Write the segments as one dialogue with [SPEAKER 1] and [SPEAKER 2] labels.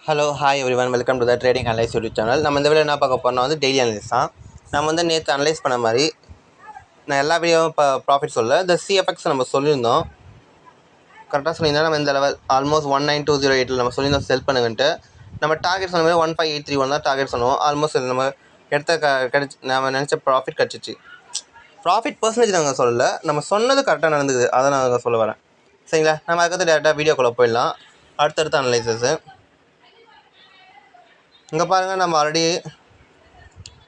[SPEAKER 1] Hello hi everyone welcome to the trading analyse YouTube channel. நம்ம இந்த video என்ன பார்க்க போறோம்னா டெய்லி அனலைஸ் தான். நம்ம நேற்று அனலைஸ் பண்ண மாதிரி நான் எல்லா வீடியோவும் இப்போ ப்ராஃபிட் சொல்ல இந்த சிஎஃப்எக்ஸ் நம்ம சொல்லியிருந்தோம். கரெக்டாக சொல்லியிருந்தோம். நம்ம இந்த லெவல் ஆல்மோஸ்ட் 19208 நம்ம சொல்லியிருந்தோம் செல் பண்ணுங்கன்ட்டு. நம்ம டார்கெட் சொன்ன மாதிரி 15831 தான் டார்கெட் சொன்னோம். ஆல்மோஸ்ட் நம்ம எடுத்த நம்ம நினச்ச ப்ராஃபிட் கிடச்சிச்சு. ப்ராஃபிட் பர்சன்டேஜ் நாங்கள் சொல்லலை, நம்ம சொன்னது கரெக்டாக நடந்துக்குது, அதை நான் சொல்ல வரேன். சரிங்களா? நம்ம அதுக்கு டேரெக்டாக வீடியோக்குள்ளே போயிடலாம். அடுத்தடுத்த அனலைசஸு இங்கே பாருங்கள். நம்ம ஆல்ரெடி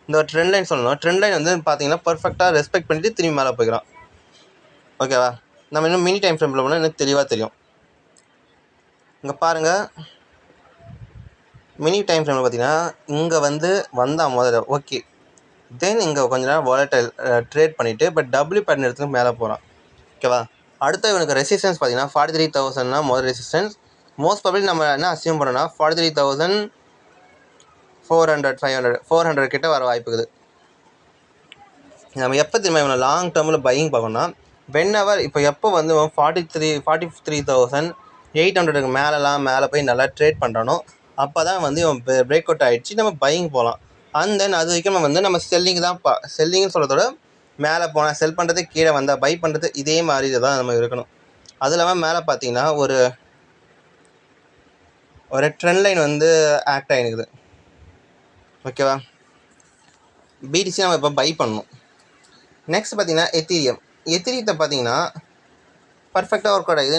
[SPEAKER 1] இந்த ஒரு ட்ரெண்ட் லைன் சொல்லணும். ட்ரெண்ட் லைன் பார்த்தீங்கன்னா பர்ஃபெக்டாக ரெஸ்பெக்ட் பண்ணிவிட்டு திரும்பி மேலே போய்க்கிறோம். ஓகேவா? நம்ம இன்னும் மினி டைம் ஃப்ரேமில் போனால் எனக்கு தெளிவாக தெரியும். இங்கே பாருங்கள், மினி டைம் ஃப்ரேமில் பார்த்தீங்கன்னா இங்கே வந்தால் முதல்ல ஓகே, தென் இங்கே கொஞ்ச நேரம் வாலட்டைல் ட்ரேட் பண்ணிவிட்டு பட் டபிள்யூ பேட்டர்ன் எடுத்துகிட்டு மேலே போகிறான். ஓகேவா? அடுத்த இவனுக்கு ரெசிஸ்டன்ஸ் பார்த்தீங்கன்னா 43,000 முதல் ரெசிஸ்டன்ஸ். மோஸ்ட் ப்ராபபிலி நம்ம என்ன அசியூம் பண்ணோன்னா 43,400 கிட்ட வர வாய்ப்பு இருக்குது. நம்ம எப்போ திரும்ப இவனை லாங் டேர்மில் பையிங் பார்க்கணும்னா வென்எவர் இப்போ எப்போ 43,800 மேலே போய் நல்லா ட்ரேட் பண்ணுறானோ அப்போ தான் இவன் பிரேக் அவுட் ஆகிடுச்சு, நம்ம பையிங் போகலாம். அண்ட் தென் அது வரைக்கும் நம்ம செல்லிங் தான் செல்லிங்னு சொல்கிறதோட மேலே போனால் செல் பண்ணுறது, கீழே வந்தால் பை பண்ணுறது, இதே மாதிரி தான் நம்ம இருக்கணும். அது இல்லாமல் மேலே பார்த்தீங்கன்னா ஒரு ட்ரெண்ட் லைன் ஆக்ட் ஆகினுக்குது. ஓகேவா? பிடிசி நம்ம இப்போ பை பண்ணணும். நெக்ஸ்ட் பார்த்தீங்கன்னா எத்திரியத்தை பார்த்தீங்கன்னா பர்ஃபெக்டாக ஒர்க் அவுட் ஆகுது.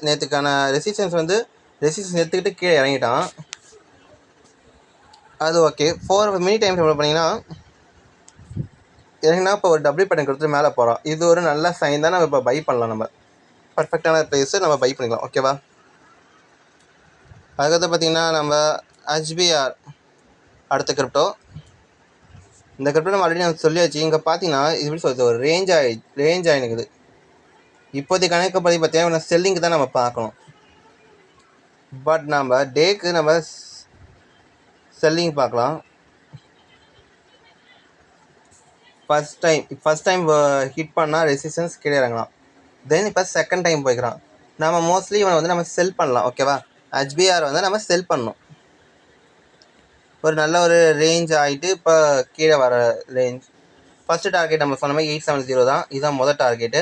[SPEAKER 1] நேற்றுக்கான ரெசிஸ்டன்ஸ் ரெசிஸ்டன்ஸ் எடுத்துக்கிட்டு கீழே இறங்கிட்டான். அது ஓகே. 4 மினி டைம் ஃப்ரேமில் பண்ணிங்கன்னா இறங்கினா இப்போ ஒரு டபிள்யூ பேட்டர்ன் கொடுத்துட்டு மேலே போகிறோம். இது ஒரு நல்ல சைன் தான். நம்ம இப்போ பை பண்ணலாம். நம்ம பர்ஃபெக்டான ப்ரைஸை நம்ம பை பண்ணிக்கலாம். ஓகேவா? அதுக்கடுத்து பார்த்தீங்கன்னா நம்ம HBR அடுத்த கிரிப்டோ. இந்த கிரிப்டோ நம்ம ஆல்ரெடி நம்ம சொல்லியாச்சு. இங்கே பார்த்தீங்கன்னா இப்படி சொல்லுது, ஒரு ரேஞ்ச் ஆகினுக்குது. இப்போதைக்கு கணக்குப்படி பார்த்தீங்கன்னா செல்லிங்கு தான் நம்ம பார்க்கணும். பட் நம்ம டேக்கு நம்ம செல்லிங் பார்க்கலாம். ஃபஸ்ட் டைம் ஹிட் பண்ணால் ரெசிஸ்டன்ஸ் கீழே இறங்கலாம். தென் இப்போ செகண்ட் டைம் போய்க்கிறான். நம்ம மோஸ்ட்லி இவனை நம்ம செல் பண்ணலாம். ஓகேவா? HBR நம்ம செல் பண்ணணும். ஒரு நல்ல ஒரு ரேஞ்ச் ஆகிட்டு இப்போ கீழே வர ரேஞ்ச். ஃபஸ்ட்டு டார்கெட் நம்ம சொன்ன மாதிரி 870 தான். இதுதான் முதல் டார்கெட்டு.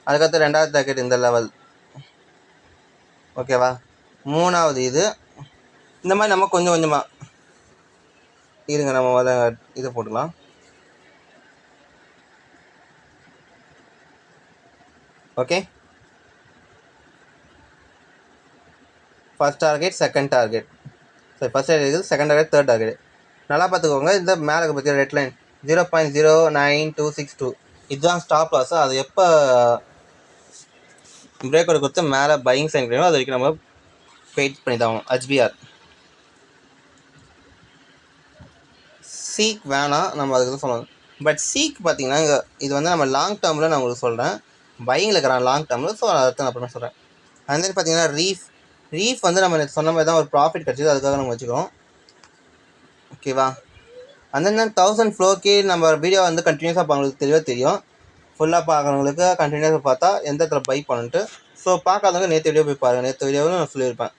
[SPEAKER 1] அதுக்கடுத்து ரெண்டாவது டார்கெட் இந்த லெவல். ஓகேவா? மூணாவது இது. இந்த மாதிரி நம்ம கொஞ்சம் கொஞ்சமாக இருங்க, நம்ம இதை போட்டுக்கலாம். Okay, first target, second target. சரி, ஃபஸ்ட் டார்கெட் இருக்குது, செகண்ட் டார்கெட், தேர்ட் டார்கெட். நல்லா பார்த்துக்கோங்க. இந்த மேலே பற்றி ரெட் லைன் 0.09262 இதுதான் ஸ்டாப் லாஸ். அது எப்போ பிரேக் அவுட் கொடுத்து மேலே பையிங் சைன் கிடைக்கும் அது வரைக்கும் நம்ம வெயிட் பண்ணி தான் ஆகும். HBR சீக் வேணாம், நம்ம அதுக்கு தான் சொல்லணும். பட் சீக் பார்த்தீங்கன்னா இது நம்ம லாங் டேர்மில் நான் உங்களுக்கு சொல்கிறேன். பையிங்கில் இருக்கிறான் லாங் டேர்மில். ஸோ அதை நான் அப்புறமா சொல்கிறேன். அந்த மாதிரி பார்த்தீங்கன்னா ரீஃப் நம்ம சொன்ன மாதிரி தான் ஒரு ப்ராஃபிட் கிடச்சிது, அதுக்காக நம்ம வச்சுக்கிறோம். ஓகேவா? அந்த 1000 ஃப்ளோக்கே நம்ம வீடியோ கண்டினியூஸாக பார்க்கறதுக்கு தெளிவாக தெரியும். ஃபுல்லாக பார்க்குறவங்களுக்கு கண்டினியூஸாக பார்த்தா எந்த இடத்துல பை பண்ணிட்டு. ஸோ பார்க்காதவங்க நேற்று வீடியோ போய் பாருங்கள். நேற்று வீடியோவும் நான் சொல்லியிருப்பேன்.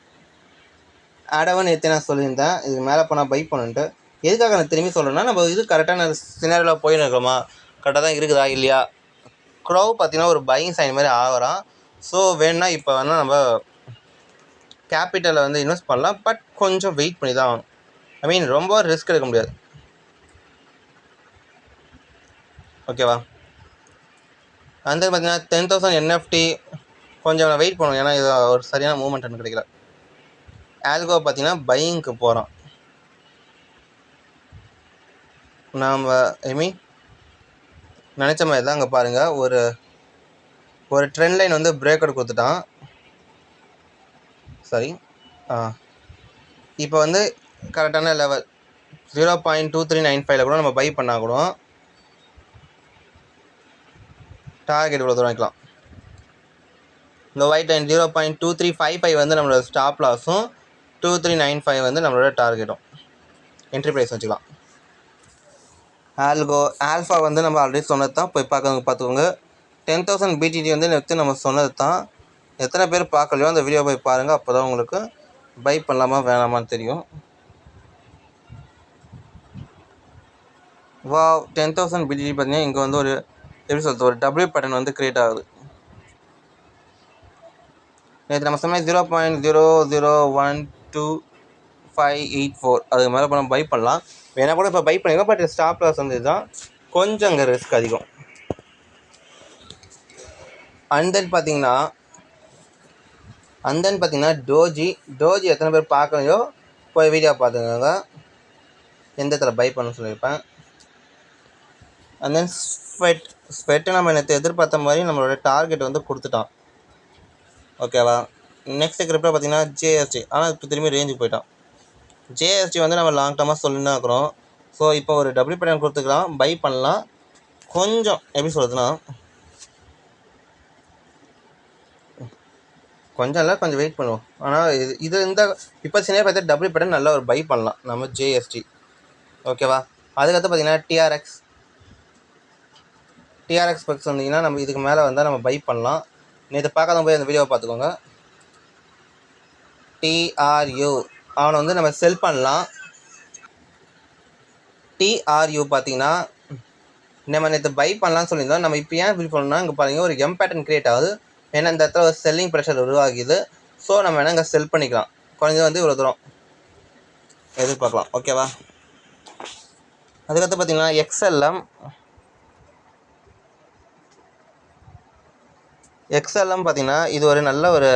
[SPEAKER 1] ஆடவும் நேற்று நான் சொல்லியிருந்தேன், இதுக்கு மேலே போனால் பை பண்ணிட்டு. எதுக்காக நான் திரும்பி சொல்கிறேன்னா, நம்ம இது கரெக்டான சினாரியோவில் போயின்னு இருக்கோமா, கரெக்டாக தான் இருக்குதா இல்லையா. க்ரோவ் பார்த்தீங்கன்னா ஒரு பையிங் சைன் மாதிரி ஆகிறான். ஸோ வேணுன்னா இப்போ வேணால் நம்ம கேபிட்டலில் இன்வெஸ்ட் பண்ணலாம். பட் கொஞ்சம் வெயிட் பண்ணி தான் ஆகணும். ஐ மீன் ரொம்ப ரிஸ்க் எடுக்க முடியாது. ஓகேவா? அந்த பார்த்தீங்கன்னா 10,000 NFT கொஞ்சம் வெயிட் பண்ணுவோம். ஏன்னா இது ஒரு சரியான மூவ்மெண்ட் எனக்கு கிடைக்கல. ஆல்கோ பார்த்தீங்கன்னா பையிங்க்கு போகிறோம். நாம் நினச்ச மாதிரி தான். அங்கே பாருங்கள், ஒரு ட்ரெண்ட் லைன் பிரேக் அவுட் கொடுத்துட்டான். சரி, இப்போ கரெக்டான லெவல் 0.2395 கூட நம்ம பை பண்ணால் கூட டார்கெட் இவ்வளோ தூரம் வைக்கலாம். இந்த ஒயிட் லைன் 0.2355 நம்மளோட ஸ்டாப் லாஸும் 2395 நம்மளோட டார்கெட்டும். என்ட்ரி ப்ரைஸ் வச்சுக்கலாம். ஆல்ஃபா நம்ம ஆல்ரெடி சொன்னது தான். போய் பார்த்துக்கோங்க. 10,000 BTT நேற்று நம்ம சொன்னது தான். எத்தனை பேர் பார்க்கலையோ அந்த வீடியோ போய் பாருங்கள். அப்போ தான் உங்களுக்கு பை பண்ணலாமா வேணாமான்னு தெரியும். வா 10,000 பிடிஜி பார்த்தீங்கன்னா இங்கே வந்து ஒரு எப்படி சொல்கிறது, ஒரு டபிள்யூ பேட்டர்ன் வந்து க்ரியேட் ஆகுது. நேற்று நம்ம சொன்ன 0.00128584 அதுக்கு மேலே நம்ம பை பண்ணலாம். வேணா கூட இப்போ பை பண்ணிக்கலாம். பட் ஸ்டாப் லாஸ் வந்து இதுதான், கொஞ்சம் அங்கே ரிஸ்க் அதிகம். அண்ட் தென் பார்த்தீங்கன்னா டோஜி எத்தனை பேர் பார்க்கலையோ போய் வீடியோ பார்த்துக்கோங்க. எந்த இடத்துல பை பண்ண சொல்லியிருப்பேன். அண்ட் தென் ஸ்வெட்டு நம்ம நேற்று எதிர்பார்த்த மாதிரி நம்மளோட டார்கெட் வந்து கொடுத்துட்டான். ஓகேவா. நெக்ஸ்ட் கிரிப்டோ பார்த்தீங்கன்னா ஜேஎஸ்டி. ஆனால் இப்போ திரும்பி ரேஞ்சுக்கு போயிட்டான். ஜேஎஸ்டி வந்து நம்ம லாங் டர்மாக சொல்லின்னு இருக்கிறோம். ஸோ இப்போ ஒரு டபிள்யூ பேட்டர்ன் கொடுத்துக்கலாம், பை பண்ணலாம். கொஞ்சம் எப்படி சொல்கிறதுனா, கொஞ்சம் இல்லை, கொஞ்சம் வெயிட் பண்ணுவோம். ஆனால் இது இந்த இப்போ சின்ன பார்த்து டபிள்யூ பேட்டர்ன் நல்லா ஒரு பை பண்ணலாம் நம்ம ஜேஎஸ்டி. ஓகேவா. அதுக்கடுத்து பார்த்தீங்கன்னா டிஆர்எக்ஸ் பக்ஸ் வந்தீங்கன்னா நம்ம இதுக்கு மேலே வந்தால் நம்ம பை பண்ணலாம். நேற்று பார்க்காத போய் அந்த வீடியோவை பார்த்துக்கோங்க. டிஆர்யூ அவனை வந்து நம்ம செல் பண்ணலாம். டிஆர்யூ பார்த்தீங்கன்னா நம்ம நேற்று பை பண்ணலாம்னு சொல்லியிருந்தோம். நம்ம இப்போ ஏன் ஃபீல் பண்ணோம்னா இங்கே பாருங்கள் ஒரு எம் பேட்டர்ன் க்ரியேட் ஆகுது. ஏன்னா இந்த இடத்துல ஒரு செல்லிங் ப்ரெஷர் உருவாகிது. ஸோ நம்ம வேணால் இங்கே செல் பண்ணிக்கலாம். குறைஞ்சது வந்து இவ்வளோ தூரம் எதிர்பார்க்கலாம். ஓகேவா. அதுக்கடுத்து பார்த்தீங்கன்னா எக்ஸ்எல்எம் பார்த்தீங்கன்னா இது ஒரு நல்ல ஒரு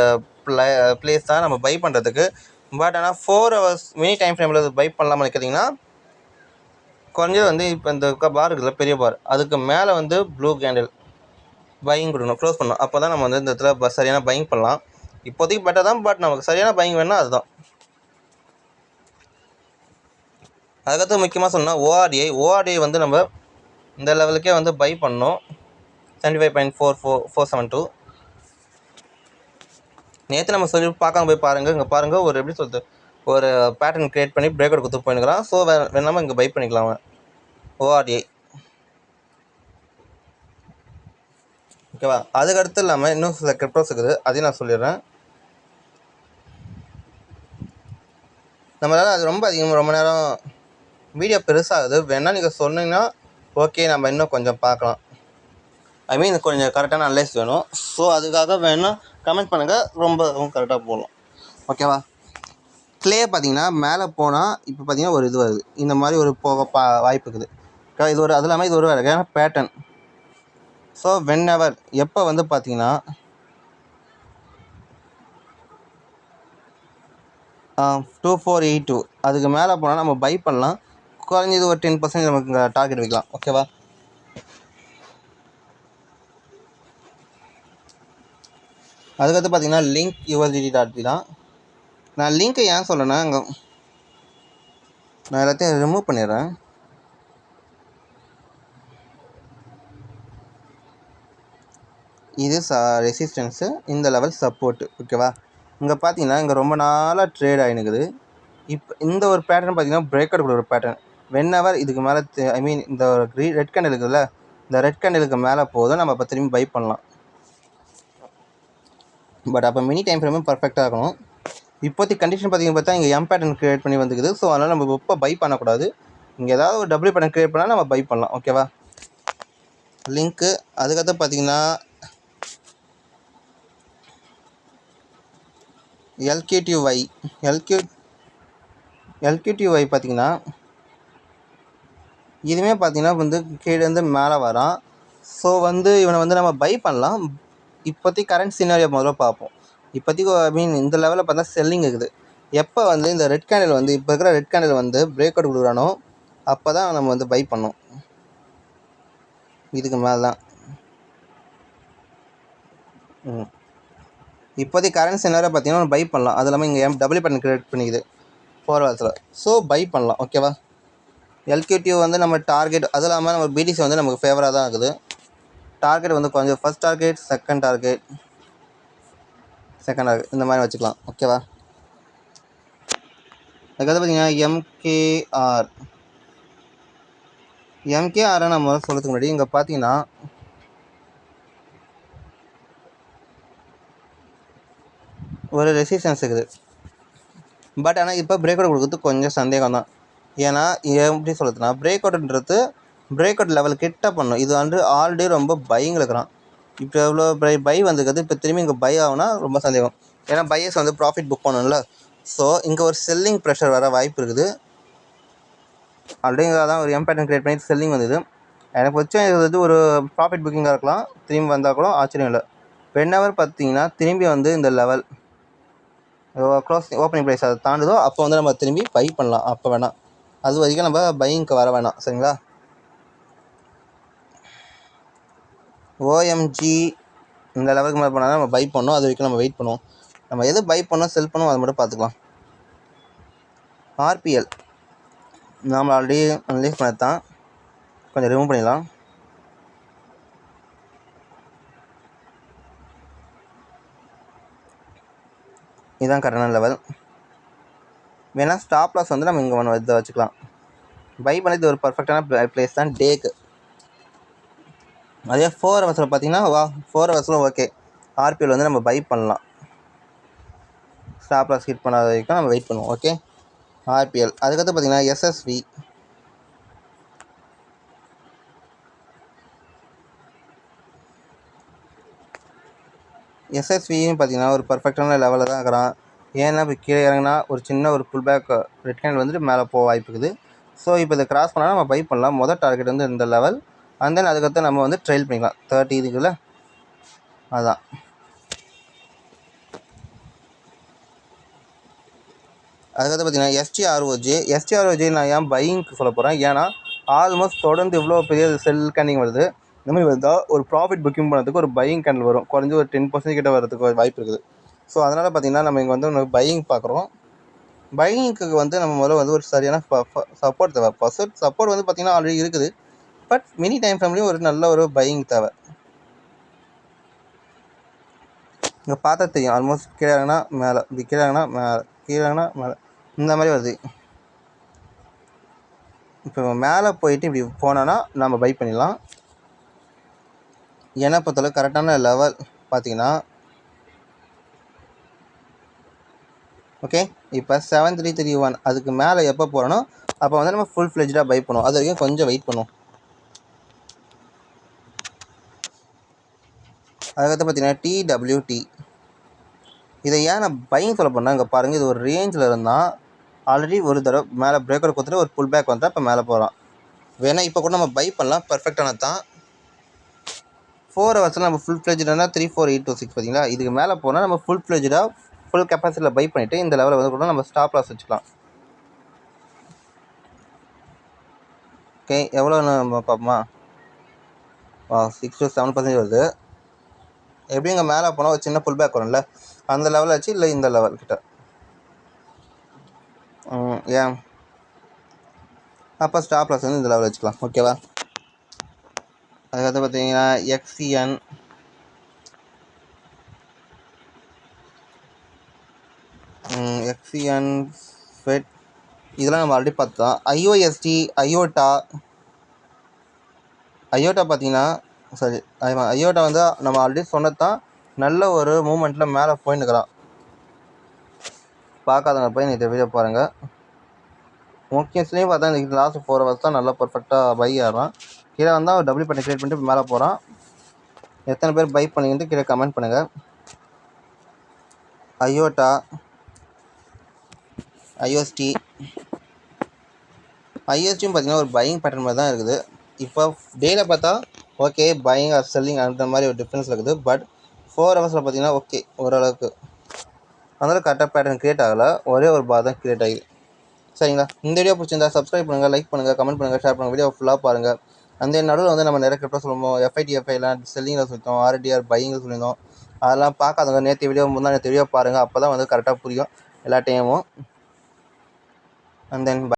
[SPEAKER 1] பிளேஸ் தான் நம்ம பை பண்ணுறதுக்கு. பட் ஆனால் 4 hours மினி டைம் ஃப்ரேமில் பை பண்ணலாம்னு கேட்டிங்கன்னா குறைஞ்சது வந்து இப்போ இந்த பார் இருக்குல்ல, பெரிய பார், அதுக்கு மேலே வந்து ப்ளூ கேண்டில் பையிங் கொடுக்கணும், க்ளோஸ் பண்ணணும். அப்போ தான் நம்ம வந்து இந்த இடத்துல சரியான பையிங் பண்ணலாம். இப்போதைக்கு பெட்டர் தான், பட் நமக்கு சரியான பையிங் வேணும்னா அதுதான். அதுக்கடுத்து முக்கியமாக சொன்னால் ஓஆர்டிஐ வந்து நம்ம இந்த லெவலுக்கே வந்து பை பண்ணோம். 75.442. நேற்று நம்ம சொல்லி பார்க்காம போய் பாருங்கள். இங்கே பாருங்கள் ஒரு எப்படி சொல்கிறது, ஒரு பேட்டர்ன் க்ரியேட் பண்ணி பிரேக் அவுட் கொடுத்து போயினுக்கிறான். ஸோ வேணாமல் இங்கே பை பண்ணிக்கலாம் ஓஆர்டிஐ. ஓகேவா. அதுக்கடுத்து இல்லாமல் இன்னும் சில கிரிப்டோஸ் இருக்குது, அதையும் நான் சொல்லிடுறேன். நம்மளால் அது ரொம்ப அதிகமாக ரொம்ப நேரம் வீடியோ பெருசாகுது. வேணால் நீங்கள் சொன்னீங்கன்னா ஓகே, நம்ம இன்னும் கொஞ்சம் பார்க்கலாம். ஐ மீன் கொஞ்சம் கரெக்டான அனலைஸ் வேணும். ஸோ அதுக்காக வேணால் கமெண்ட் பண்ணுங்கள், ரொம்ப கரெக்டாக போகலாம். ஓகேவா. க்ளே பார்த்தீங்கன்னா மேலே போனால் இப்போ பார்த்தீங்கன்னா ஒரு இது வருது, இந்த மாதிரி ஒரு போக வாய்ப்பு இருக்குது. இது ஒரு அது இல்லாமல் இது ஒரு வகையான பேட்டர்ன். ஸோ வென்எவர் எப்போ வந்து பார்த்தீங்கன்னா 2482 அதுக்கு மேலே போனால் நம்ம பை பண்ணலாம். குறைஞ்சது ஒரு 10% நமக்கு டார்கெட் வைக்கலாம். ஓகேவா. அதுக்கடுத்து பார்த்தீங்கன்னா லிங்க் USDT.B தான். நான் லிங்க்கை ஏன் சொல்கிறேன்னா, அங்கே நான் எல்லாத்தையும் ரிமூவ் பண்ணிடுறேன். இது ரெசிஸ்டன்ஸு, இந்த லெவல் சப்போர்ட்டு. ஓகேவா. இங்கே பார்த்தீங்கன்னா இங்கே ரொம்ப நாளாக ட்ரேட் ஆகினுக்குது. இப்போ இந்த ஒரு பேட்டர்ன் பார்த்தீங்கன்னா பிரேக் அவுட் ஒரு பேட்டர்ன். வென்எவர் இதுக்கு மேலே ஐ மீன் இந்த ரெட் கேண்டில் இருக்குதுல்ல, இந்த ரெட் கேண்டிலுக்கு மேலே போதும் நம்ம இப்போ திரும்பி பை பண்ணலாம். பட் அப்போ மினி டைம் ஃப்ரேமும் பர்ஃபெக்டாக இருக்கணும். இப்போதைக்கு கண்டிஷன் பார்த்தா இங்கே எம் பேட்டர்ன் க்ரியேட் பண்ணி வந்துக்குது. ஸோ அதனால் நம்ம இப்போ பை பண்ணக்கூடாது. இங்கே ஏதாவது ஒரு டபிள்யூ பேட்டர்ன் க்ரியேட் பண்ணால் நம்ம பை பண்ணலாம். ஓகேவா. லிங்க்கு அதுக்கடுத்து பார்த்தீங்கன்னா எல்கியூடிஒய் பார்த்தீங்கன்னா இதுவுமே பார்த்தீங்கன்னா வந்து கீழேருந்து மேலே வரான். ஸோ வந்து இவனை வந்து நம்ம பை பண்ணலாம். இப்போதைக்கு கரண்ட் சினாரியோ முதல்ல பார்ப்போம். இப்போதைக்கு ஐ மீன் இந்த லெவலில் பார்த்தா செல்லிங் இருக்குது. எப்போ வந்து இந்த ரெட் கேண்டில் வந்து இப்போ இருக்கிற ரெட் கேண்டில் வந்து பிரேக் அவுட் கொடுக்குறானோ அப்போ தான் நம்ம வந்து பை பண்ணோம். இதுக்கு மேலே தான் இப்போதைக்கு கரண்ட் சினாரியோ பார்த்தீங்கன்னா பை பண்ணலாம். அது இல்லாமல் இங்கே டபிள்யூ பேட்டர்ன் கிரியேட் பண்ணிக்குது 4 hours. ஸோ பை பண்ணலாம். ஓகேவா. எல்கியூடியூ வந்து நம்ம டார்கெட், அது இல்லாமல் நம்ம பிடிசி வந்து நமக்கு ஃபேவராக தான் இருக்குது. டார்கெட் வந்து கொஞ்சம் ஃபஸ்ட் டார்கெட் செகண்ட் டார்கெட் இந்த மாதிரி வச்சுக்கலாம். ஓகேவா. அதுக்கடுத்து பார்த்தீங்கன்னா எம்கேஆரை நம்ம சொல்கிறதுக்கு முன்னாடி இங்கே பார்த்தீங்கன்னா ஒரு ரெசிஸ்டன்ஸ் இருக்குது. பட் ஆனால் இப்போ பிரேக் அவுட் கொடுக்குறது கொஞ்சம் சந்தேகம் தான். ஏன்னா எப்படி சொல்லுதுன்னா பிரேக் அவுட்ன்றது பிரேக் அவுட் லெவல் கிட்ட பண்ணும். இது வந்து ஆல்ரெடி ரொம்ப பையிங் இருக்கிறான். இப்போ எவ்வளோ பை வந்துருக்குது, இப்போ திரும்பி இங்கே பை ஆகுனா ரொம்ப சந்தேகம். ஏன்னா பையர்ஸ் வந்து ப்ராஃபிட் புக் பண்ணணும்ல. ஸோ இங்கே ஒரு செல்லிங் ப்ரெஷர் வர வாய்ப்பு இருக்குது. ஆல்ரெடி தான் ஒரு பேட்டர்ன் கிரியேட் பண்ணி செல்லிங் வந்தது. எனக்கு வச்சு இது ஒரு ப்ராஃபிட் புக்கிங்காக இருக்கலாம். திரும்பி வந்தால் கூட ஆச்சரியம் இல்லை. வென்எவர் பார்த்தீங்கன்னா திரும்பி வந்து இந்த லெவல் க்ளோஸ் ஓப்பனிங் ப்ரைஸ் அதை தாண்டுதோ அப்போ வந்து நம்ம திரும்பி பை பண்ணலாம். அப்போ வேணாம், அது வரைக்கும் நம்ம பையிங்க்கு வர வேணாம். சரிங்களா? ஓஎம்ஜி இந்த லெவலுக்கு மேலே போனால் நம்ம பை பண்ணோம். அது வரைக்கும் நம்ம வெயிட் பண்ணுவோம். நம்ம எது பை பண்ணோம் செல் பண்ணோம் அதை மட்டும் பார்த்துக்கலாம். ஆர்பிஎல் நாம் ஆல்ரெடி அனலைஸ் பண்ணது தான், கொஞ்சம் ரிமூவ் பண்ணிடலாம். இதுதான் கரெக்டான லெவல். வேணால் ஸ்டாப் லாஸ் வந்து நம்ம இங்கே ஒன்று இதை வச்சுக்கலாம். பை பண்ணது ஒரு பர்ஃபெக்டான பிளேஸ் தான் டேக்கு. அதே 4 ஹவர்ஸில் பார்த்தீங்கன்னா 4 ஹவர்ஸில் ஓகே, ஆர்பிஎல் வந்து நம்ம பை பண்ணலாம். ஸ்டாப் லாஸ் ஹிட் பண்ணாத வரைக்கும் நம்ம வெயிட் பண்ணுவோம். Okay, RBL. அதுக்கடுத்து பார்த்தீங்கன்னா எஸ்எஸ்வி. எஸ்எஸ்வியும் பார்த்தீங்கன்னா ஒரு பர்ஃபெக்டான லெவலில் தான் இருக்கிறான். ஏன்னா இப்போ கீழே இறங்கினா ஒரு சின்ன ஒரு புல் பேக் ரெட் கேண்டில் வந்துட்டு மேலே போக வாய்ப்பு இருக்குது. ஸோ இப்போ இதை கிராஸ் பண்ணால் நம்ம பை பண்ணலாம். மொதல் டார்கெட் வந்து இந்த லெவல். அண்ட் தென் அதுக்கடுத்து நம்ம வந்து ட்ரெயில் பண்ணிக்கலாம். 30 இதுக்குள்ள அதான். அதுக்கடுத்து பார்த்தீங்கன்னா எஸ்டிஆர்ஓஜி நான் ஏன் பையிங்க்கு சொல்ல போகிறேன். ஏன்னா ஆல்மோஸ்ட் தொடர்ந்து இவ்வளோ பெரிய செல் கேண்டிங் வருது. இந்த மாதிரி வந்தால் ஒரு ப்ராஃபிட் புக்கிங் பண்ணுறதுக்கு ஒரு பையிங் கேண்டில் வரும். குறைஞ்சி ஒரு 10% கிட்ட வரதுக்கு வாய்ப்பு இருக்குது. ஸோ அதனால் பார்த்திங்கன்னா நம்ம இங்கே வந்து பையிங் பார்க்குறோம். பையிங்க்கு வந்து நம்ம முதல்ல வந்து ஒரு சரியான சப்போர்ட் தேவை. சப்போர்ட் வந்து பார்த்திங்கன்னா ஆல்ரெடி இருக்குது. பட் மினி டைம் ஃப்ரேம்லேயும் ஒரு நல்ல ஒரு பையிங் தேவை. இங்கே பார்த்தா தெரியும், ஆல்மோஸ்ட் கீழேனா மேலே, இப்படி கீழேனா மேலே, கீழேனா மேலே, இந்த மாதிரி வருது. இப்போ மேலே போயிட்டு இப்படி போனோன்னா நம்ம பை பண்ணிடலாம். ஏன்னா பொறுத்தளவு கரெக்டான லெவல் பார்த்தீங்கன்னா ஓகே. இப்போ 7331 அதுக்கு மேலே எப்போ போகிறோன்னா அப்போ வந்து நம்ம ஃபுல் ஃப்ளெஜ்டாக பை பண்ணுவோம். அது வரைக்கும் கொஞ்சம் வெயிட் பண்ணுவோம். அதுக்கடுத்து பார்த்தீங்கன்னா டிடபிள்யூடி. இதை ஏன் நான் பையிங் சொல்ல போனால் இங்கே பாருங்கள், இது ஒரு ரேஞ்சில் இருந்தால் ஆல்ரெடி ஒரு தடவை மேலே பிரேக்கர் கொடுத்துட்டு ஒரு புல் பேக் வந்தால் இப்போ மேலே போகிறான். வேணால் இப்போ கூட நம்ம பை பண்ணலாம். பர்ஃபெக்டானது தான். 4 ஹவர்ஸில் நம்ம ஃபுல் ஃப்ளெஜ்டாக 34826 பார்த்தீங்களா? இதுக்கு மேலே போனால் நம்ம ஃபுல் ஃப்ளெஜ்டாக ஃபுல் கெப்பாசிட்டியில் பை பண்ணிவிட்டு இந்த லெவலில் வந்து கூட நம்ம ஸ்டாப் லாஸ் வச்சுக்கலாம். ஓகே, எவ்வளோ நம்ம பார்ப்போமா? 6 to 7% வருது. எப்படி இங்கே மேலே போனால் ஒரு சின்ன புல் பேக் வரும்ல, அந்த லெவலில் வச்சு இல்லை இந்த லெவல் கிட்ட ஏன் அப்போ ஸ்டாப் லாஸ் வந்து இந்த லெவலில் வச்சுக்கலாம். ஓகேவா? அதுக்கடுத்து பார்த்தீங்கன்னா எக்ஸிஎன். ஃபெட் இதெல்லாம் நம்ம ஆல்ரெடி பார்த்தோம். ஐஓஎஸ்டி, ஐயோட்டா பார்த்தீங்கன்னா சரி, ஐயோட்டா வந்து நம்ம ஆல்ரெடி சொன்னது தான். நல்ல ஒரு மூமெண்ட்டில் மேலே போயின்னுக்கிறான். பார்க்காதவங்க போய் இந்த வீடியோ பாருங்கள். முக்கியத்துலேயும் பார்த்தா இந்த லாஸ்ட் 4 ஹவர்ஸ் தான் நல்லா பர்ஃபெக்டாக பை ஆகிறான். கீழே வந்தால் ஒரு டபுள் பண்ணி கிரியேட் பண்ணிட்டு மேலே போகிறான். எத்தனை பேர் பை பண்ணிக்கிட்டு கீழே கமெண்ட் பண்ணுங்கள். ஐயோட்டா, ஐஓஎஸ்டியும் பார்த்தீங்கன்னா ஒரு பையிங் பேட்டர்ன் மாதிரி தான் இருக்குது. இப்போ டேயில் பார்த்தா ஓகே பையிங் ஆர் செல்லிங் அந்த மாதிரி ஒரு டிஃப்ரென்ஸ் இருக்குது. பட் 4 ஹவர்ஸில் பார்த்தீங்கன்னா ஓகே ஓரளவுக்கு அதனால் கரெக்டாக பேட்டர்ன் க்ரியேட் ஆகலை. ஒரே ஒரு பார் தான் க்ரியேட் ஆகிது. சரிங்களா? இந்த வீடியோ பிடிச்சிருந்தா சப்ஸ்கிரைப் பண்ணுங்கள், லைக் பண்ணுங்கள், கமெண்ட் பண்ணுங்கள், ஷேர் பண்ணுங்கள். வீடியோ ஃபுல்லாக பாருங்கள். அந்த நடுவில் வந்து நம்ம நிறைய கிரிப்டோ சொல்லுவோம். எஃப்ஐடிஎஃப்ஐலாம் செல்லிங்கில் சொல்லியிருந்தோம், ஆர்டிஆர் பையிங்கில் சொல்லியிருந்தோம். அதெல்லாம் பார்க்காதவங்க நேற்று வீடியோ நேற்று வீடியோ பாருங்கள். அப்போ தான் வந்து கரெக்டாக புரியும் எல்லா டைமும். And then